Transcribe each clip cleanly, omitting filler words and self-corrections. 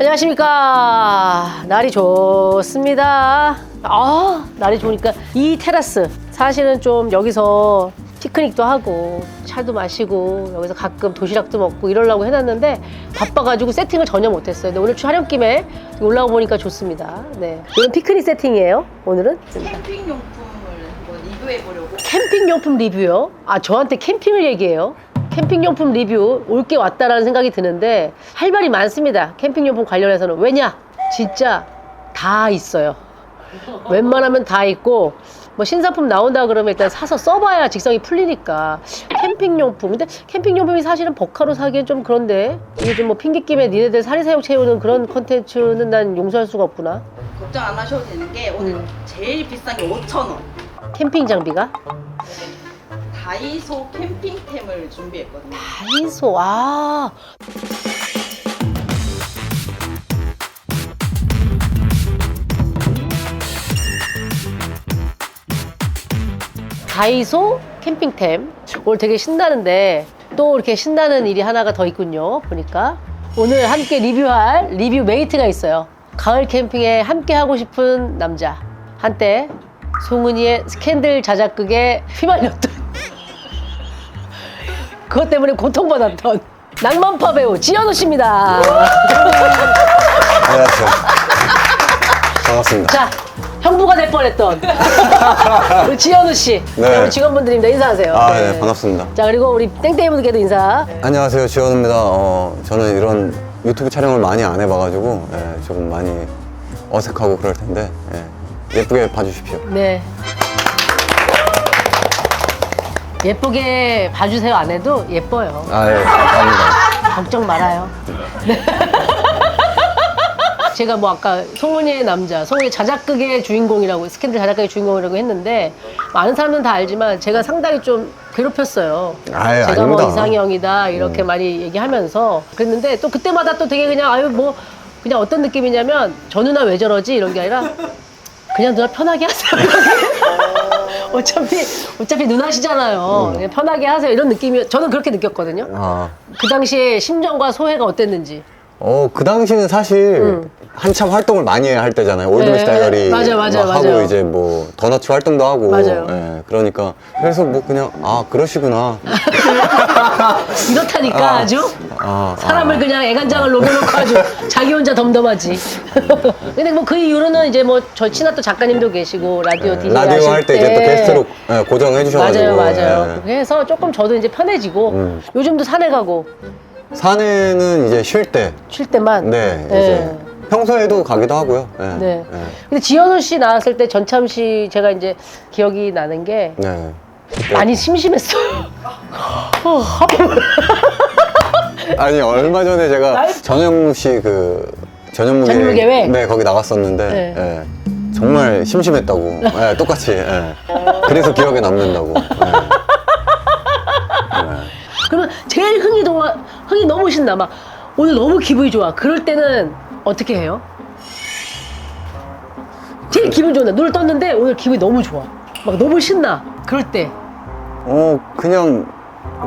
안녕하십니까. 날이 좋습니다. 날이 좋으니까 이 테라스 사실은 좀 여기서 피크닉도 하고 차도 마시고 여기서 가끔 도시락도 먹고 이러려고 해놨는데 바빠가지고 세팅을 전혀 못했어요. 근데 오늘 촬영 김에 올라와 보니까 좋습니다. 네, 이건 피크닉 세팅이에요. 오늘은 캠핑 용품을 한번 리뷰해보려고. 캠핑 용품 리뷰요? 저한테 캠핑을 얘기해요? 캠핑 용품 리뷰 올 게 왔다라는 생각이 드는데 할 말이 많습니다. 캠핑 용품 관련해서는. 왜냐? 진짜 다 있어요. 웬만하면 다 있고 뭐 신상품 나온다 그러면 일단 사서 써봐야 직성이 풀리니까. 캠핑용품, 근데 캠핑용품이 사실은 버카로 사기엔 좀 그런데 이게 좀 뭐 핑계김에 니네들 사리사욕 채우는 그런 컨텐츠는 난 용서할 수가 없구나. 걱정 안 하셔도 되는 게 오늘 제일 비싼 게 5,000원. 캠핑 장비가? 다이소 캠핑템을 준비했거든요. 다이소. 다이소 캠핑템. 오늘 되게 신나는데 또 이렇게 신나는 일이 하나가 더 있군요. 보니까 오늘 함께 리뷰할 리뷰 메이트가 있어요. 가을 캠핑에 함께 하고 싶은 남자. 한때 송은이의 스캔들 자작극에 휘말렸던 그것 때문에 고통받았던 낭만파 배우 지현우 씨입니다. 안녕하세요. 반갑습니다. 자, 형부가 될 뻔했던 우리 지현우 씨. 네. 우리 직원분들입니다. 인사하세요. 네, 반갑습니다. 자, 그리고 우리 땡땡이분들께도 인사. 안녕하세요, 지원입니다. 저는 이런 유튜브 촬영을 많이 안 해봐가지고 조금 많이 어색하고 그럴 텐데 예쁘게 봐주십시오. 네. 예쁘게 봐주세요 안 해도 예뻐요. 감사합니다. 걱정 말아요. 네. 제가 뭐 아까 송은이의 남자, 송은이 자작극의 주인공이라고, 스캔들 자작극의 주인공이라고 했는데 많은 사람들은 다 알지만 제가 상당히 좀 괴롭혔어요. 제가 아닙니다. 뭐 이상형이다 이렇게 많이 얘기하면서 그랬는데 또 그때마다 또 되게 그냥 뭐 그냥 어떤 느낌이냐면 저 누나 왜 저러지 이런 게 아니라 그냥 누나 편하게 하세요. 어차피 누나시잖아요. 그냥 편하게 하세요. 이런 느낌이 저는 그렇게 느꼈거든요. 그 당시에 심정과 소회가 어땠는지. 그 당시는 사실 한참 활동을 많이 할 때잖아요. 올드매시 다이어리 맞아. 하고 이제 뭐 더너츠 활동도 하고. 맞아요. 그러니까 그래서 뭐 그냥 그러시구나. 이렇다니까 아주 사람을 그냥 애간장을 녹여놓고 아주 자기 혼자 덤덤하지. 근데 뭐 그 이후로는 이제 뭐 저 친했던 작가님도 계시고 라디오 DJ 라디오 할 때 이제 또 게스트로 고정해 주셔가지고. 맞아요. 그래서 조금 저도 이제 편해지고 요즘도 산에 가고 산에는 이제 쉴 때만. 네, 이제 평소에도 가기도 하고요. 네. 근데 지현우 씨 나왔을 때 전참 씨 제가 이제 기억이 나는 게 많이 심심했어요. 아니 얼마 전에 제가 전현무 씨 전현무계 네, 거기 나갔었는데 정말 심심했다고. 똑같이. 그래서 기억에 남는다고. 그러면 제일 흥이 너무 신나. 막 오늘 너무 기분이 좋아. 그럴 때는 어떻게 해요? 제일 기분 좋은 날. 눈을 떴는데 오늘 기분이 너무 좋아. 막 너무 신나. 그럴 때. 그냥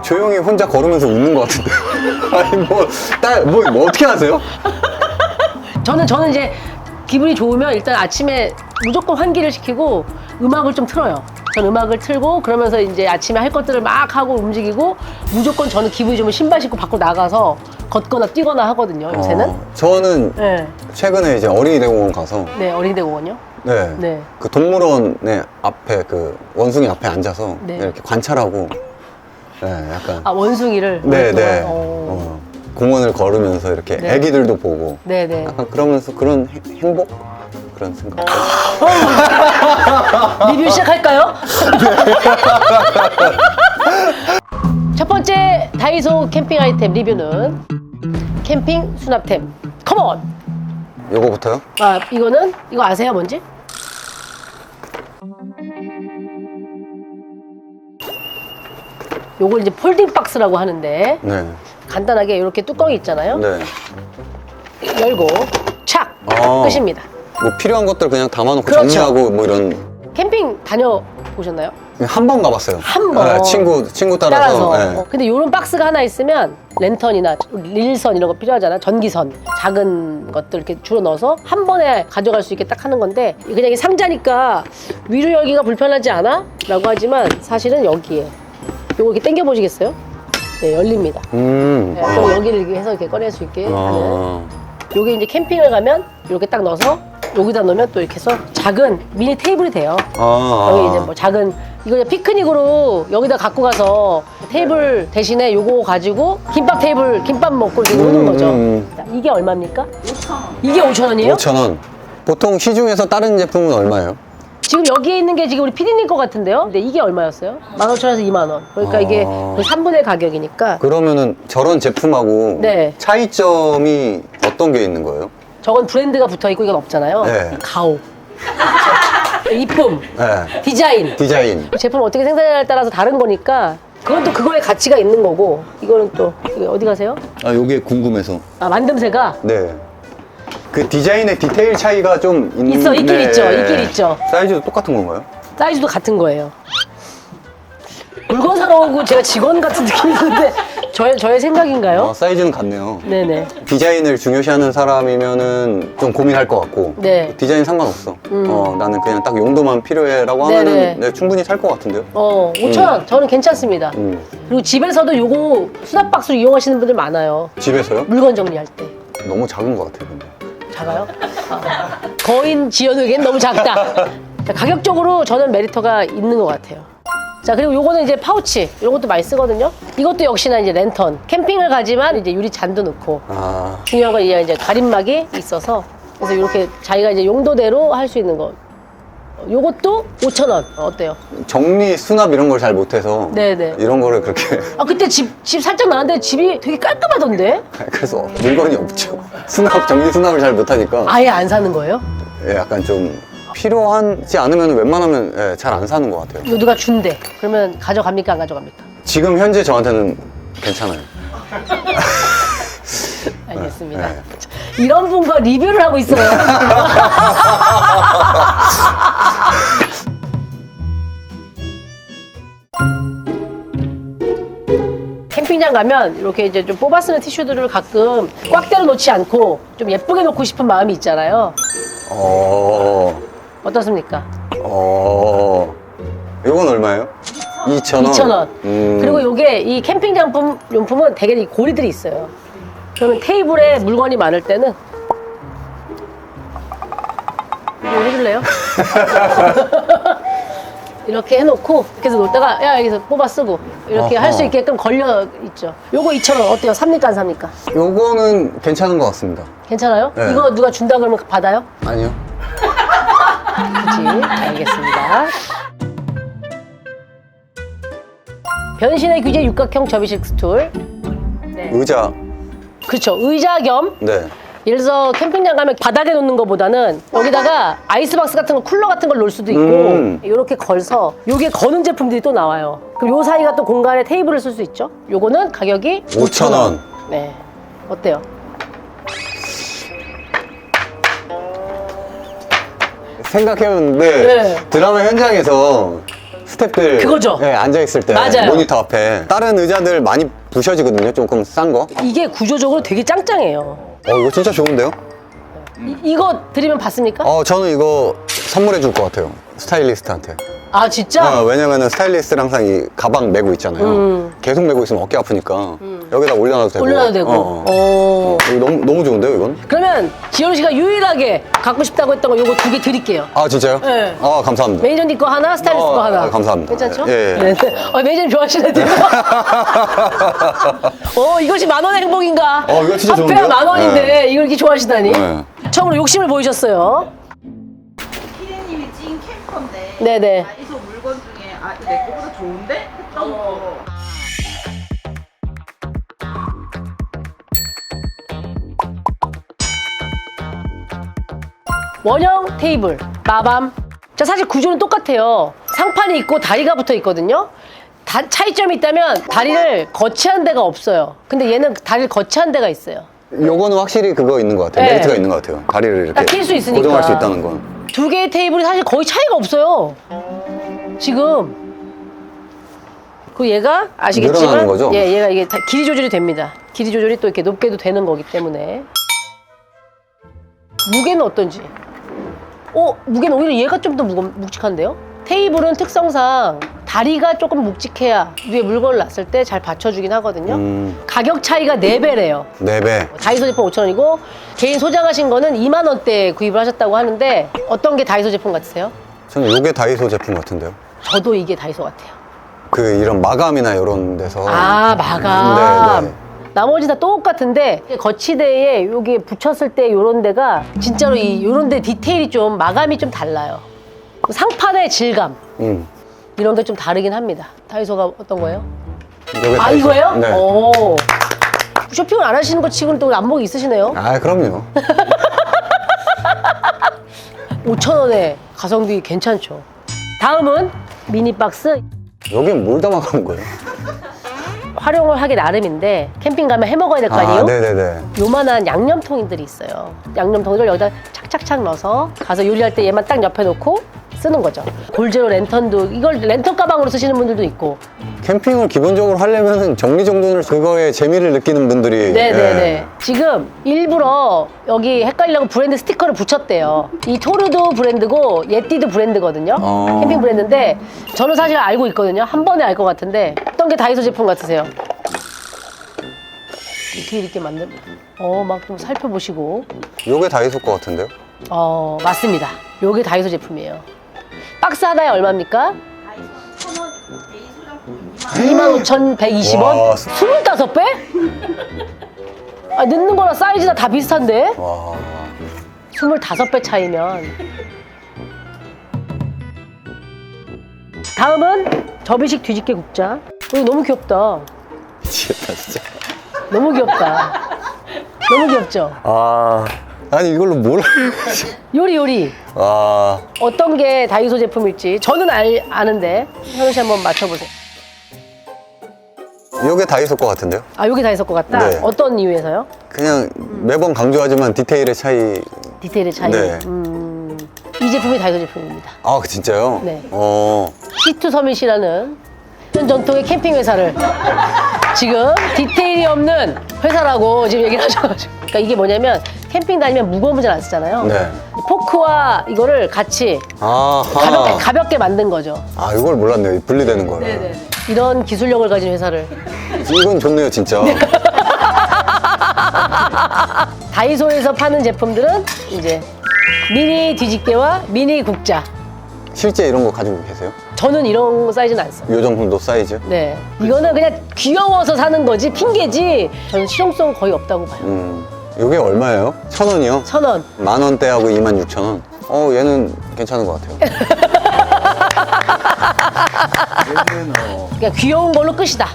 조용히 혼자 걸으면서 웃는 것 같은데. 아니 뭐 어떻게 하세요? 저는 이제 기분이 좋으면 일단 아침에 무조건 환기를 시키고 음악을 좀 틀어요. 전 음악을 틀고 그러면서 이제 아침에 할 것들을 막 하고 움직이고 무조건 저는 기분이 좋으면 신발 신고 밖으로 나가서 걷거나 뛰거나 하거든요, 요새는. 저는 최근에 이제 어린이대공원 가서 네, 어린이대공원요? 네. 그 동물원의 앞에 그 원숭이 앞에 앉아서 이렇게 관찰하고 약간 원숭이를? 네. 공원을 걸으면서 이렇게 애기들도 보고 약간 그러면서 그런 행복? 그런 생각. 리뷰 시작할까요? 첫 번째 다이소 캠핑 아이템 리뷰는 캠핑 수납템. 컴온! 요거부터요? 이거 아세요, 뭔지? 요걸 이제 폴딩 박스라고 하는데 간단하게 이렇게 뚜껑이 있잖아요. 열고 착! 끝입니다. 뭐 필요한 것들 그냥 담아놓고 그렇죠. 정리하고 뭐 이런. 캠핑 다녀보셨나요? 한 번 가봤어요. 한 번? 네, 친구 따라서. 네. 근데 이런 박스가 하나 있으면 랜턴이나 릴선 이런 거 필요하잖아. 전기선 작은 것들 이렇게 줄여 넣어서 한 번에 가져갈 수 있게 딱 하는 건데 그냥 이 상자니까 위로 열기가 불편하지 않아? 라고 하지만 사실은 여기에 요거 이렇게 당겨 보시겠어요? 네, 열립니다. 네, 그럼 여기를 이렇게 해서 이렇게 꺼낼 수 있게 하는. 요게 이제 캠핑을 가면 이렇게 딱 넣어서 여기다 놓으면 또 이렇게 해서 작은 미니 테이블이 돼요. 여기 이제 뭐 작은 이거 이제 피크닉으로 여기다 갖고 가서 테이블 대신에 요거 가지고 김밥 테이블 김밥 먹고 이렇게 노는 거죠. 자, 이게 얼마입니까? 5,000원. 이게 5,000원이에요? 5,000원. 보통 시중에서 다른 제품은 얼마예요? 지금 여기에 있는 게 지금 우리 피디님 거 같은데요? 근데 이게 얼마였어요? 15,000원에서 2만 원. 그러니까 이게 거의 3분의 가격이니까. 그러면은 저런 제품하고 네. 차이점이 어떤 게 있는 거예요? 저건 브랜드가 붙어 있고 이건 없잖아요. 네. 가오. 이쁨. 네. 디자인. 디자인. 제품 어떻게 생산하냐에 따라서 다른 거니까 그건 또 그거의 가치가 있는 거고 이거는 또 이거 어디 가세요? 아, 요게 궁금해서. 아 만듦새가 네. 그 디자인의 디테일 차이가 좀 있긴 있죠. 있긴 있죠. 사이즈도 똑같은 건가요? 사이즈도 같은 거예요. 물건 사러 오고 제가 직원 같은 느낌이 드는데 저의 생각인가요? 사이즈는 같네요. 네네. 디자인을 중요시하는 사람이면은 좀 고민할 것 같고 네. 디자인 상관없어. 나는 그냥 딱 용도만 필요해라고 네네. 하면은 네, 충분히 살 것 같은데요. 5,000원. 저는 괜찮습니다. 그리고 집에서도 요거 수납 박스로 이용하시는 분들 많아요. 집에서요? 물건 정리할 때. 너무 작은 것 같아요. 근데. 작아요? 거인 지연에겐 너무 작다. 자, 가격적으로 저는 메리트가 있는 것 같아요. 자, 그리고 요거는 이제 파우치. 이런 것도 많이 쓰거든요. 이것도 역시나 이제 랜턴. 캠핑을 가지만 이제 유리 잔도 넣고. 아, 중요한 건 이제 가림막이 있어서. 그래서 이렇게 자기가 이제 용도대로 할 수 있는 거. 요것도 5,000원. 어때요? 정리 수납 이런 걸 잘 못해서 네네. 이런 거를 그렇게 아, 그때 집 살짝 나왔는데 집이 되게 깔끔하던데? 그래서 물건이 없죠. 정리 수납을 잘 못하니까 아예 안 사는 거예요? 예, 약간 좀 필요하지 않으면 웬만하면 예, 잘 안 사는 것 같아요. 이거 누가 준대. 그러면 가져갑니까? 안 가져갑니까? 지금 현재 저한테는 괜찮아요. 알겠습니다. 네. 이런 분과 리뷰를 하고 있어요. 캠핑장 가면 이렇게 이제 좀 뽑아 쓰는 티슈들을 가끔 꽉 때려 놓지 않고 좀 예쁘게 놓고 싶은 마음이 있잖아요. 어떻습니까? 이건 얼마예요? 2,000원. 2,000원. 그리고 요게 이 캠핑 용품은 되게 이 고리들이 있어요. 그러면 테이블에 물건이 많을 때는 이거 해줄래요? 이렇게 해놓고 이렇게 해서 놓다가 야 여기서 뽑아 쓰고 이렇게 할 수 어허. 있게끔 걸려 있죠. 요거 2,000원 어때요? 삽니까 안 삽니까? 요거는 괜찮은 것 같습니다. 괜찮아요? 네. 이거 누가 준다 그러면 받아요? 아니요. 그치? 알겠습니다. 변신의 규제 육각형 접이식 스툴. 네. 의자. 그렇죠. 의자 겸 네. 예를 들어서 캠핑장 가면 바닥에 놓는 것보다는 여기다가 아이스박스 같은 거 쿨러 같은 걸 놓을 수도 있고 이렇게 걸서 요게 거는 제품들이 또 나와요. 그럼 요 사이가 또 공간에 테이블을 쓸 수 있죠. 요거는 가격이 5,000원. 네. 어때요? 생각해봤는데 네. 드라마 현장에서 스태프들 그거죠. 네, 앉아있을 때 맞아요. 모니터 앞에 다른 의자들 많이 부셔지거든요. 조금 싼 거. 이게 구조적으로 되게 짱짱해요. 이거 진짜 좋은데요? 이거 드리면 받습니까? 저는 이거 선물해 줄 것 같아요. 스타일리스트한테. 아 진짜? 왜냐면은 스타일리스트는 항상 이 가방 메고 있잖아요. 계속 메고 있으면 어깨 아프니까 여기다 올려놔도 되고. 올려놔도 되고. 이거 너무 좋은데요, 이건? 그러면 지현우 씨가 유일하게 갖고 싶다고 했던 거 요거 2개 드릴게요. 아, 진짜요? 네. 감사합니다. 매니저님 거 하나, 스타일리스트 거 하나. 감사합니다. 괜찮죠? 예. 네. 매니저님 좋아하시는데요? 이것이 만원의 행복인가? 이거 진짜 화폐가 좋은데요? 만원인데 네. 이걸 이렇게 좋아하시다니? 네. 처음으로 욕심을 보이셨어요. 피디님이 찍은 캠퍼인데 네네. 다이소 물건 중에 이거 내 거보다 좋은데? 했던 거. 원형 테이블, 마밤. 자, 사실 구조는 똑같아요. 상판이 있고 다리가 붙어 있거든요. 차이점이 있다면 다리를 거치한 데가 없어요. 근데 얘는 다리를 거치한 데가 있어요. 요거는 확실히 그거 있는 것 같아요. 네. 메리트가 있는 것 같아요. 다리를 이렇게 딱 낄 수 있으니까. 고정할 수 있다는 건. 두 개의 테이블이 사실 거의 차이가 없어요. 지금 그 얘가 아시겠지만 늘어나는 거죠? 예, 얘가 이게 다 길이 조절이 됩니다. 길이 조절이 또 이렇게 높게도 되는 거기 때문에. 무게는 어떤지? 무게는 오히려 얘가 좀 더 묵직한데요? 테이블은 특성상 다리가 조금 묵직해야 위에 물건을 놨을 때 잘 받쳐주긴 하거든요. 가격 차이가 4배래요. 4배. 다이소 제품 5,000원이고 개인 소장하신 거는 2만 원대에 구입을 하셨다고 하는데 어떤 게 다이소 제품 같으세요? 저는 이게 다이소 제품 같은데요. 저도 이게 다이소 같아요. 그 이런 마감이나 이런 데서. 아, 마감. 네, 네. 나머지 다 똑같은데 거치대에 여기 붙였을 때 요런 데가 진짜로 요런 데 디테일이 좀 마감이 좀 달라요. 상판의 질감 이런 게 좀 다르긴 합니다. 다이소가 어떤 거예요? 요게 아, 다이소. 이거예요? 네. 오. 쇼핑을 안 하시는 것 치고는 또 안목이 있으시네요. 아, 그럼요. 5,000원에 가성비 괜찮죠. 다음은 미니박스. 여긴 뭘 담아가는 거예요? 활용을 하기 나름인데 캠핑 가면 해 먹어야 될 거 아니에요? 네네네. 요만한 양념통들이 있어요. 양념통을 여기다 착착착 넣어서 가서 요리할 때 얘만 딱 옆에 놓고 쓰는 거죠. 골제로 랜턴도 이걸 랜턴 가방으로 쓰시는 분들도 있고. 캠핑을 기본적으로 하려면 정리정돈을 그거에 재미를 느끼는 분들이. 네네네. 지금 일부러 여기 헷갈리려고 브랜드 스티커를 붙였대요. 이 토르도 브랜드고 예띠도 브랜드거든요. 캠핑 브랜드인데 저는 사실 알고 있거든요. 한 번에 알 것 같은데 어떤 게 다이소 제품 같으세요? 이렇게 이렇게 만든 막 좀 살펴보시고. 요게 다이소 거 같은데요? 맞습니다. 요게 다이소 제품이에요. 박스 하나에 얼마입니까? 다이소 1,000원, 개인 소장품 25,120원? 와. 25배? 아, 넣는 거랑 사이즈가 다 비슷한데? 와. 25배 차이면. 다음은 접이식 뒤집개 국자. 이거 너무 귀엽다. 미치겠다, 진짜. 너무 귀엽다. 너무 귀엽죠? 아니, 이걸로 뭘. 요리. 아. 어떤 게 다이소 제품일지 저는 아는데 현우 씨 한번 맞춰보세요. 요게 다이소 거 같은데요? 아, 여기 다이소 것 같다? 네. 어떤 이유에서요? 그냥 매번 강조하지만 디테일의 차이. 디테일의 차이. 네. 이 제품이 다이소 제품입니다. 아, 진짜요? 네. 어. C2서밋이라는 전통의 캠핑 회사를 지금 디테일이 없는 회사라고 지금 얘기를 하셔가지고. 그러니까 이게 뭐냐면 캠핑 다니면 무거운 문제는 안 쓰잖아요. 네. 포크와 이거를 같이 아하. 가볍게 만든 거죠. 아, 이걸 몰랐네요. 분리되는 거를. 이런 기술력을 가진 회사를. 이건 좋네요, 진짜. 다이소에서 파는 제품들은 이제 미니 뒤집개와 미니 국자. 실제 이런 거 가지고 계세요? 저는 이런 사이즈는 안 써요. 요 정도 사이즈? 네. 이거는 그냥 귀여워서 사는 거지 핑계지 저는 실용성 거의 없다고 봐요. 요게 얼마예요? 1,000원이요? 1,000원. 10,000원대하고 26,000원. 얘는 괜찮은 것 같아요. 그냥 귀여운 걸로 끝이다.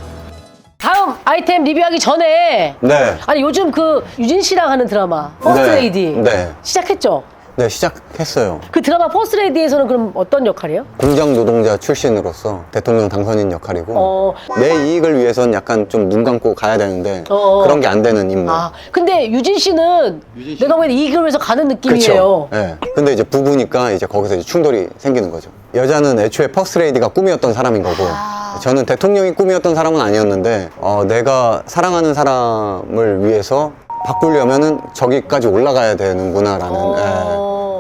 다음 아이템 리뷰하기 전에 네. 아니 요즘 그 유진 씨랑 하는 드라마 퍼스트레이디 네. 시작했죠? 네, 시작했어요. 그 드라마 퍼스트레이디에서는 그럼 어떤 역할이에요? 공장 노동자 출신으로서 대통령 당선인 역할이고 내 이익을 위해선 약간 좀 눈 감고 가야 되는데 그런 게 안 되는 인물. 근데 유진 씨는 내가 보기엔 이익을 위해서 가는 느낌이에요. 네. 근데 이제 부부니까 이제 거기서 이제 충돌이 생기는 거죠. 여자는 애초에 퍼스트레이디가 꿈이었던 사람인 거고 저는 대통령이 꿈이었던 사람은 아니었는데 내가 사랑하는 사람을 위해서 바꾸려면은 저기까지 올라가야 되는구나라는.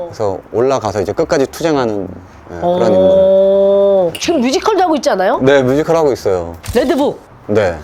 그래서 올라가서 이제 끝까지 투쟁하는 그런 인물. 지금 뮤지컬도 하고 있지 않아요? 네, 뮤지컬 하고 있어요. 레드북. 네.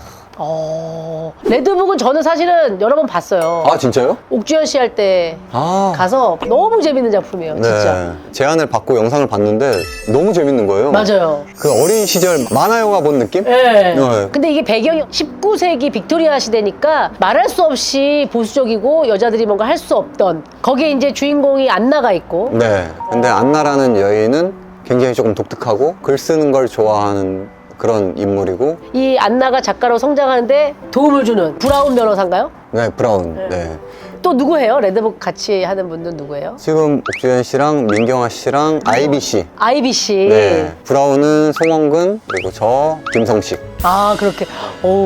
레드북은 저는 사실은 여러 번 봤어요. 아, 진짜요? 옥주현 씨 할 때 가서 너무 재밌는 작품이에요, 진짜. 제안을 받고 영상을 봤는데 너무 재밌는 거예요. 맞아요. 그 어린 시절 만화 영화 본 느낌? 네. 네. 근데 이게 배경이 19세기 빅토리아 시대니까 말할 수 없이 보수적이고 여자들이 뭔가 할 수 없던 거기에 이제 주인공이 안나가 있고. 네. 근데 안나라는 여인은 굉장히 조금 독특하고 글 쓰는 걸 좋아하는 그런 인물이고 이 안나가 작가로 성장하는데 도움을 주는 브라운 변호사인가요? 네, 브라운. 네. 또 누구 해요? 레드북 같이 하는 분들 누구예요? 지금 옥주현 씨랑 민경아 씨랑 아이비 씨. 아이비 씨. 네. 브라운은 송원근 그리고 저 김성식. 아, 그렇게.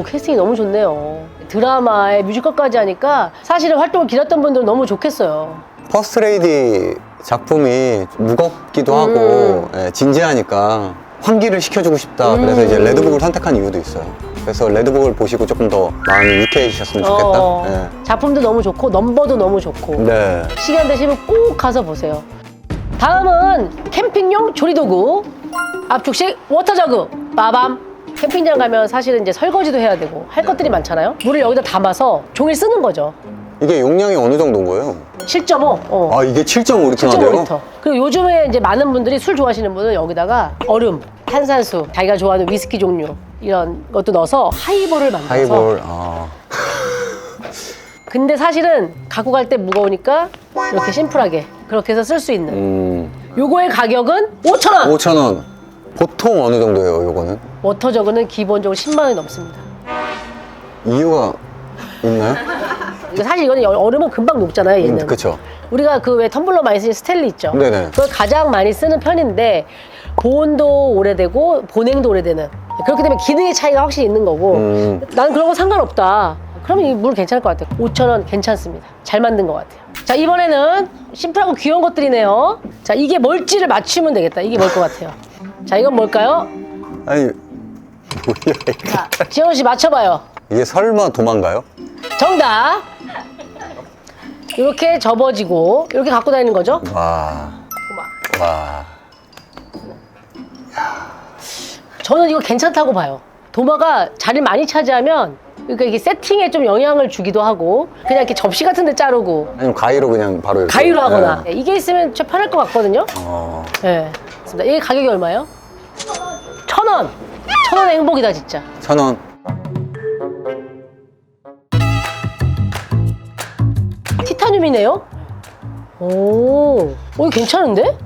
캐스팅이 너무 좋네요. 드라마에 뮤지컬까지 하니까 사실은 활동을 기다렸던 분들은 너무 좋겠어요. 퍼스트레이디 작품이 무겁기도 하고 진지하니까 환기를 시켜주고 싶다. 그래서 이제 레드북을 선택한 이유도 있어요. 그래서 레드북을 보시고 조금 더 마음이 유쾌해지셨으면 좋겠다. 네. 작품도 너무 좋고 넘버도 너무 좋고 네. 시간 되시면 꼭 가서 보세요. 다음은 캠핑용 조리도구 압축식 워터저그 빠밤. 캠핑장 가면 사실은 이제 설거지도 해야 되고 할 것들이 많잖아요. 물을 여기다 담아서 종일 쓰는 거죠. 이게 용량이 어느 정도인 거예요? 7.5. 아, 이게 7.5리터나 돼요? 7.5리터. 그리고 요즘에 이제 많은 분들이 술 좋아하시는 분은 여기다가 얼음, 탄산수, 자기가 좋아하는 위스키 종류 이런 것도 넣어서 하이볼을 만들어서. 하이볼. 근데 사실은 갖고 갈 때 무거우니까 이렇게 심플하게 그렇게 해서 쓸 수 있는. 요거의 가격은 5,000원. 5,000원. 보통 어느 정도예요, 요거는? 워터저그는 기본적으로 10만 원이 넘습니다. 이유가 있나요? 사실 이거는 얼음은 금방 녹잖아요, 얘는. 그쵸. 우리가 그 왜 텀블러 많이 쓰는 스탠리 있죠? 네네. 그걸 가장 많이 쓰는 편인데 보온도 오래되고 보냉도 오래되는 그렇기 때문에 기능의 차이가 확실히 있는 거고 나는 그런 거 상관없다. 그러면 이 물 괜찮을 것 같아요. 5,000원 괜찮습니다. 잘 만든 것 같아요. 자, 이번에는 심플하고 귀여운 것들이네요. 자, 이게 뭘지를 맞추면 되겠다. 이게 뭘 것 같아요. 자, 이건 뭘까요? 아니, 뭐야, 이게. 자, 지현우 씨 맞춰봐요. 이게 설마 도망가요? 정답. 이렇게 접어지고 이렇게 갖고 다니는 거죠. 와. 와. 저는 이거 괜찮다고 봐요. 도마가 자리를 많이 차지하면 그러니까 이게 세팅에 좀 영향을 주기도 하고 그냥 이렇게 접시 같은 데 자르고 아니면 가위로 그냥 바로 이렇게. 가위로 하거나 네. 이게 있으면 좀 편할 것 같거든요. 네. 맞습니다. 이게 가격이 얼마예요? 1,000원. 1,000원의 행복이다 진짜. 1,000원. 티타늄이네요. 오, 이거 괜찮은데?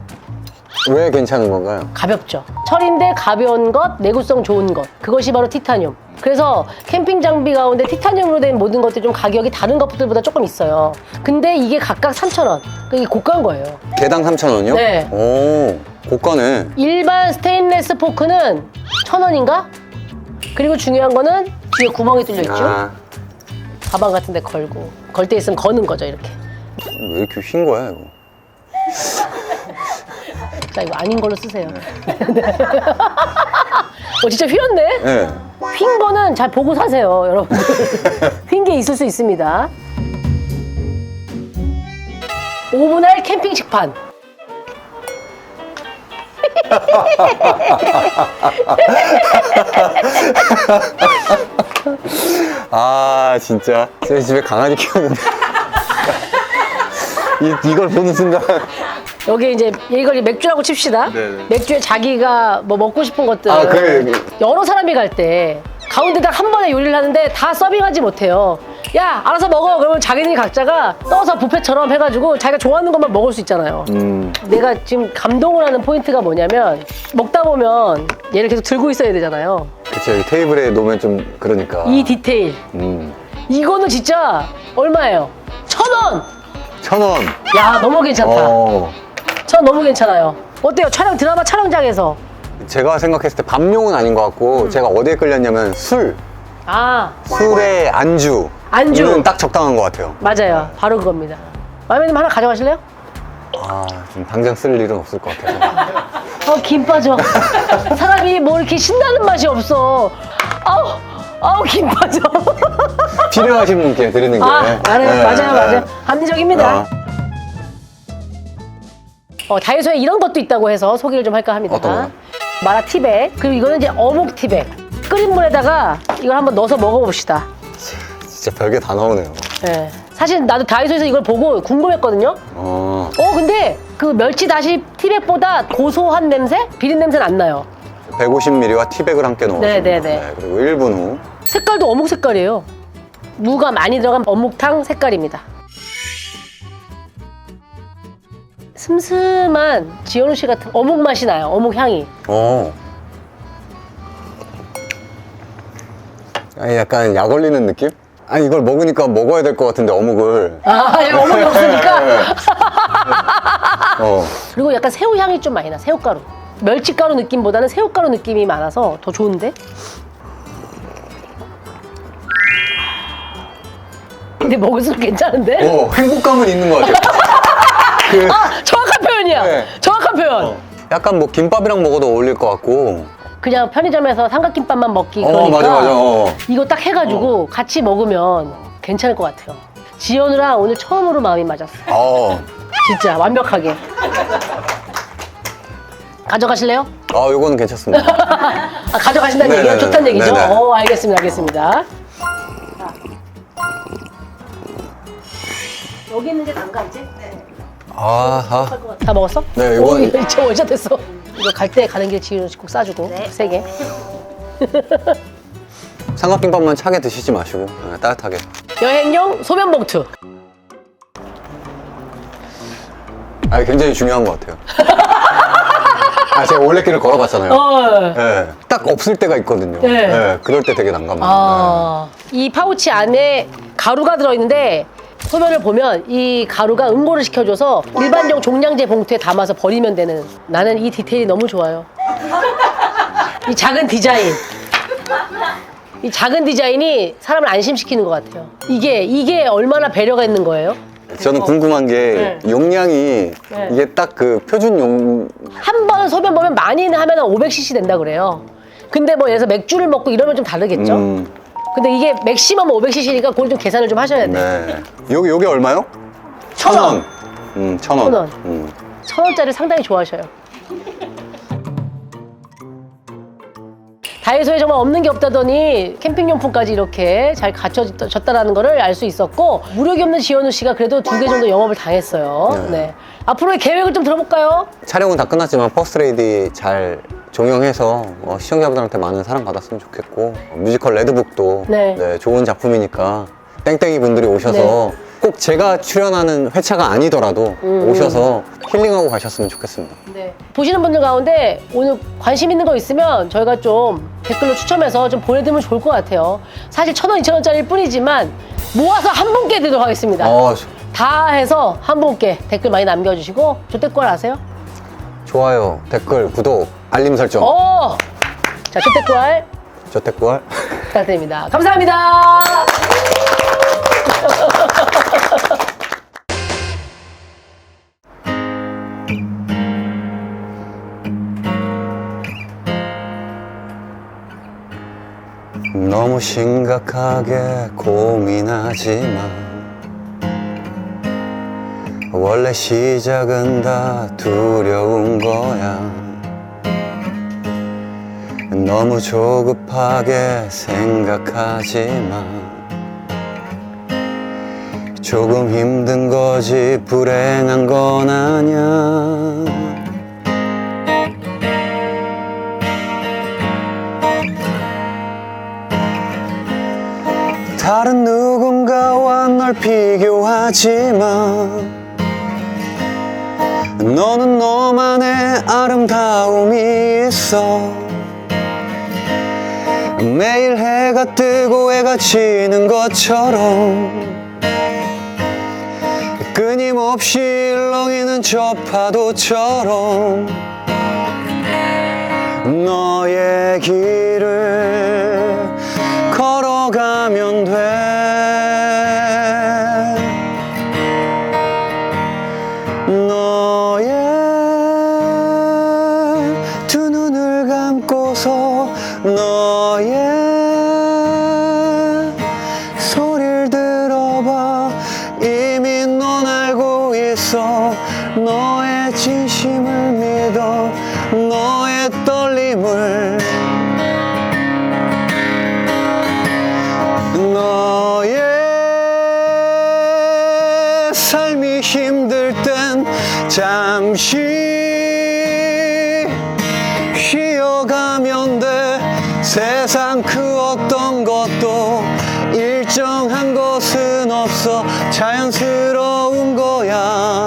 왜 괜찮은 건가요? 가볍죠. 철인데 가벼운 것, 내구성 좋은 것. 그것이 바로 티타늄. 그래서 캠핑 장비 가운데 티타늄으로 된 모든 것들이 좀 가격이 다른 것들보다 조금 있어요. 근데 이게 각각 3,000원. 이게 고가인 거예요. 개당 3,000원이요? 네. 오, 고가네. 일반 스테인레스 포크는 1,000원인가? 그리고 중요한 거는 뒤에 구멍이 뚫려 있죠. 아, 가방 같은 데 걸고. 걸 때 있으면 거는 거죠, 이렇게. 왜 이렇게 휜 거야, 이거? 자, 이거 아닌 걸로 쓰세요. 진짜 휘었네? 네. 휜 거는 잘 보고 사세요, 여러분들. 휜 게 있을 수 있습니다. 오분할 캠핑식판. 아, 진짜. 제 집에 강아지 키우는데. 이걸 보는 순간. 여기 이제 이걸 맥주라고 칩시다. 네네. 맥주에 자기가 뭐 먹고 싶은 것들. 아, 그래. 여러 사람이 갈 때 가운데 딱 한 번에 요리를 하는데 다 서빙하지 못해요. 야, 알아서 먹어. 그러면 자기들이 각자가 떠서 뷔페처럼 해가지고 자기가 좋아하는 것만 먹을 수 있잖아요. 내가 지금 감동을 하는 포인트가 뭐냐면 먹다 보면 얘를 계속 들고 있어야 되잖아요. 그쵸, 이 테이블에 놓으면 좀 그러니까. 이 디테일. 이거는 진짜 얼마예요? 1,000원! 1,000원. 야, 너무 괜찮다. 전 너무 괜찮아요. 어때요? 드라마 촬영장에서. 제가 생각했을 때 밥용은 아닌 것 같고, 제가 어디에 끌렸냐면 술에 안주. 안주. 이건 딱 적당한 것 같아요. 맞아요. 바로 그겁니다. 마음에 들면 하나 가져가실래요? 아, 좀 당장 쓸 일은 없을 것 같아서. 김 빠져. 사람이 뭐 이렇게 신나는 맛이 없어. 김 빠져. 필요하신 분께 드리는 게. 맞아요. 합리적입니다. 다이소에 이런 것도 있다고 해서 소개를 좀 할까 합니다. 어떤 거요? 마라 티백. 그리고 이거는 이제 어묵 티백. 끓인 물에다가 이걸 한번 넣어서 먹어봅시다. 진짜 별게 다 나오네요. 네. 사실 나도 다이소에서 이걸 보고 궁금했거든요. 근데 그 멸치 다시 티백보다 고소한 냄새? 비린 냄새는 안 나요. 150ml와 티백을 함께 넣었습니다. 네네네. 그리고 1분 후. 색깔도 어묵 색깔이에요. 무가 많이 들어간 어묵탕 색깔입니다. 슴슴한 지현우 씨 같은 어묵 맛이 나요. 어묵 향이. 아니, 약간 약 올리는 느낌? 아니, 이걸 먹으니까 먹어야 될 것 같은데, 어묵을. 어묵이 없으니까. 그리고 약간 새우 향이 좀 많이 나. 새우가루. 멸치가루 느낌보다는 새우가루 느낌이 많아서 더 좋은데? 근데 먹을수록 괜찮은데? 행복감은 있는 것 같아요. 정확한 표현이야. 네. 정확한 표현. 약간 뭐 김밥이랑 먹어도 어울릴 것 같고. 그냥 편의점에서 삼각김밥만 먹기 그러니까 맞아 맞아. 이거 딱 해가지고 같이 먹으면 괜찮을 것 같아요. 지연우랑 오늘 처음으로 마음이 맞았어. 진짜 완벽하게. 가져가실래요? 요거는 괜찮습니다. 가져가신다는 네네네. 얘기가 좋다는 얘기죠? 네네. 알겠습니다, 알겠습니다. 여기 있는 게 난가 이제? 네. 다 먹었어? 네, 이건- 이제 원샷 됐어. 이거 갈 때 가는 길 지윤 씨 꼭 싸주고 세 개. 삼각김밥만 차게 드시지 마시고 따뜻하게. 여행용 소면 봉투. 굉장히 중요한 것 같아요. 제가 올레길을 걸어봤잖아요. 네, 딱 없을 때가 있거든요. 네. 네, 그럴 때 되게 난감해요. 이 파우치 안에 가루가 들어있는데 소면을 보면 이 가루가 응고를 시켜줘서 일반용 종량제 봉투에 담아서 버리면 되는. 나는 이 디테일이 너무 좋아요. 이 작은 디자인. 이 작은 디자인이 사람을 안심시키는 것 같아요. 이게 얼마나 배려가 있는 거예요? 저는 궁금한 게 용량이 이게 딱 그 표준 용. 한 번 소면 보면 많이는 하면 500cc 된다 그래요. 근데 뭐 예를 들어서 맥주를 먹고 이러면 좀 다르겠죠? 근데 이게 맥시멈 500cc니까 그걸 좀 계산을 좀 하셔야 돼요. 네. 요게 얼마요? 1,000원. 1,000원. 1,000원. 1,000원짜리 상당히 좋아하셔요. 다이소에 정말 없는 게 없다더니 캠핑용품까지 이렇게 잘 갖춰졌다는 거를 알 수 있었고, 무력이 없는 지연우 씨가 그래도 2개 정도 영업을 당했어요. 네. 앞으로의 계획을 좀 들어볼까요? 촬영은 다 끝났지만 퍼스트레이디 잘 종영해서 시청자분들한테 많은 사랑 받았으면 좋겠고, 뮤지컬 레드북도 네. 좋은 작품이니까 땡땡이 분들이 오셔서 꼭 제가 출연하는 회차가 아니더라도 오셔서 힐링하고 가셨으면 좋겠습니다. 네. 보시는 분들 가운데 오늘 관심 있는 거 있으면 저희가 좀 댓글로 추첨해서 좀 보내드리면 좋을 것 같아요. 사실 1,000원, 2,000원짜리일 뿐이지만 모아서 한 분께 드리도록 하겠습니다. 다 해서 한 분께 댓글 많이 남겨주시고, 조댓글 아세요? 좋아요, 댓글, 구독, 알림 설정. 자, 조댓글 저댓글. 부탁드립니다. 감사합니다. 너무 심각하게 고민하지만 원래 시작은 다 두려운 거야. 너무 조급하게 생각하지만 조금 힘든 거지 불행한 건 아냐. 다른 누군가와 널 비교하지만 너는 너만의 아름다움이 있어. 매일 해가 뜨고 해가 지는 것처럼 끊임없이 일렁이는 저 파도처럼 너의 길을 걸어가면 돼. 너의 두 눈을 감고서 너의 소리를 들어봐. 이미 넌 알고 있어. 너의 진심을 믿어. 너의 떨림을. 너의 삶이 힘들 땐 잠시 쉬어가면 돼. 세상 그 어떤 것도 일정한 것은 없어. 자연스러운 거야.